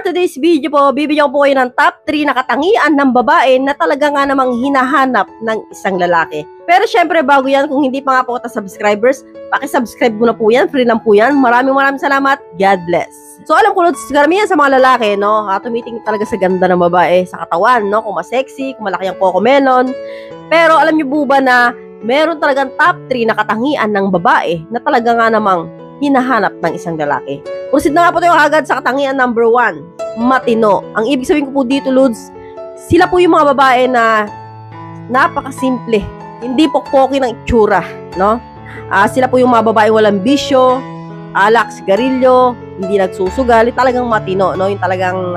today's video po, bibigyan ko po kayo ng top 3 na katangian ng babae na talaga nga namang hinahanap ng isang lalaki. Pero syempre bago yan, kung hindi pa nga po kita subscribers, paki-subscribe mo na po yan, free lang po yan. Maraming salamat, God bless. So alam ko, karamihan sa mga lalaki, no, tumitingin talaga sa ganda ng babae, sa katawan, no, kung mas-sexy, kung malaki ang cocomelon. Pero alam niyo po ba na meron talagang top 3 na katangian ng babae na talaga nga namang hinahanap ng isang lalaki. Proceed na nga po tayo agad sa katangian number 1, matino. Ang ibig sabihin ko po dito, Lods, sila po yung mga babae na napakasimple, hindi pokpoki ng itsura, no? Sila po yung mga babae walang bisyo, alak, sigarilyo, hindi nagsusugal, talagang matino, no? Yung talagang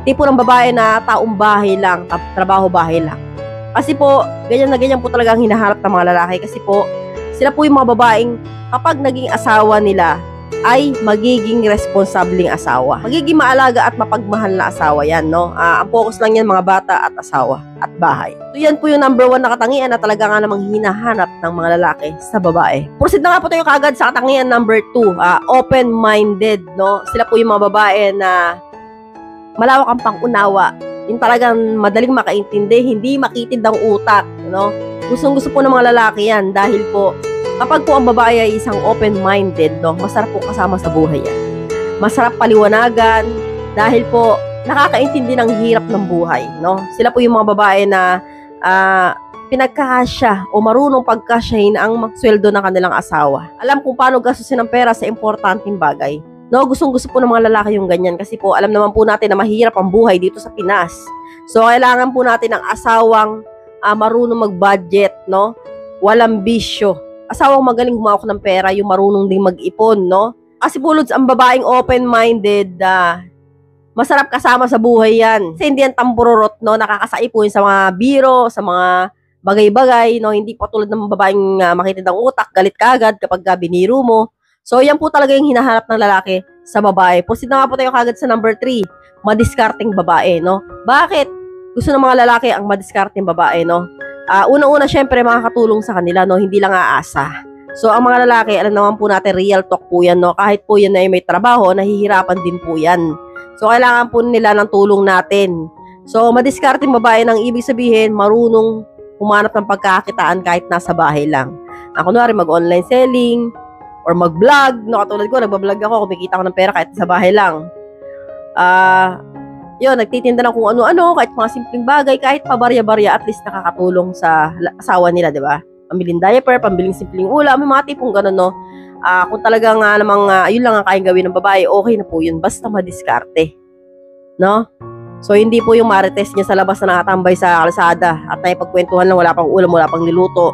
tipo ng babae na taong bahay lang, trabaho bahay lang. Kasi po, ganyan na ganyan po talaga ang hinahanap ng mga lalaki. Kasi po, sila po yung mga babaeng kapag naging asawa nila, ay magiging responsabling asawa. Magiging maalaga at mapagmahal na asawa yan, no? Ang focus lang yan, mga bata at asawa at bahay. So yan po yung number 1 na katangian na talaga nga namang hinahanap ng mga lalaki sa babae. Proceed na nga po tayo kagad sa katangian number 2, open-minded, no? Sila po yung mga babae na malawak ang pangunawa. Yung talagang madaling makaintindi, hindi makitid ang utak, no? Gustong-gusto po ng mga lalaki yan dahil po kapag po ang babae ay isang open-minded, no, masarap po kasama sa buhay yan. Masarap paliwanagan dahil po nakakaintindi ng hirap ng buhay, no? Sila po yung mga babae na pinagkakasya o marunong pagkasyahin ang sweldo ng kanilang asawa. Alam kung paano gastusin ang pera sa importanteng bagay. No, gustong-gusto po ng mga lalaki yung ganyan kasi po alam naman po natin na mahirap ang buhay dito sa Pinas. So kailangan po natin ng asawang marunong mag-budget, no? Walang bisyo. Asawang magaling humawak ng pera, yung marunong ding mag-ipon, no? Kasi po, Lods, ang babaeng open-minded, masarap kasama sa buhay yan. Kasi hindi yan tambururot, no? Nakakasaipon sa mga biro, sa mga bagay-bagay, no? Hindi po tulad ng babaeng makitid ang utak, galit kagad kapag biniro mo. So, yan po talaga yung hinahanap ng lalaki sa babae. Proceed na nga po tayo kagad sa number 3, madiskarteng babae, no? Bakit gusto ng mga lalaki ang madiskarteng babae, no? Una-una, syempre, makakatulong sa kanila, no? Hindi lang aasa. So, ang mga lalaki, alam naman po natin, real talk po yan, no? Kahit po yan ay may trabaho, nahihirapan din po yan. So, kailangan po nila ng tulong natin. So, madiskarteng babae nang ibig sabihin, marunong humanap ng pagkakitaan kahit nasa bahay lang. Kunwari, mag-online selling, or mag-vlog, no? Katulad ko, nagbablog ako, kumikita ko ng pera kahit sa bahay lang. Yun, nagtitinda ng kung ano-ano, kahit mga simpleng bagay, kahit pabarya-barya, at least nakakatulong sa asawa nila, di ba? Pambiling diaper, pambiling simpleng ulam, may mga tipong gano'n, no? Kung talagang namang yun lang ang kayang gawin ng babae, okay na po yun, basta madiskarte, no? So, hindi po yung marites niya sa labas na nakatambay sa kalsada at naipagkwentuhan lang, wala pang ulam, wala pang niluto.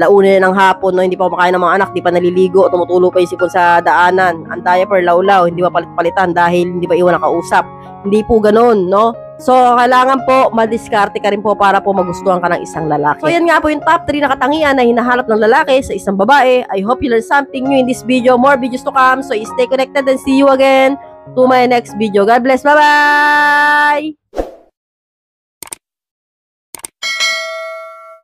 Alauna na ng hapon, no? Hindi pa kumakain ng mga anak, di pa naliligo, tumutulo pa yung sipon sa daanan, ang diaper, lawlaw, hindi pa palit-palitan dahil hindi pa iwan nakausap. Hindi po ganun, no? So, kailangan po, madiskarte ka rin po para po magustuhan ka ng isang lalaki. So, yan nga po yung top 3 na katangian na hinahanap ng lalaki sa isang babae. I hope you learned something new in this video. More videos to come. So, stay connected and see you again to my next video. God bless. Bye-bye!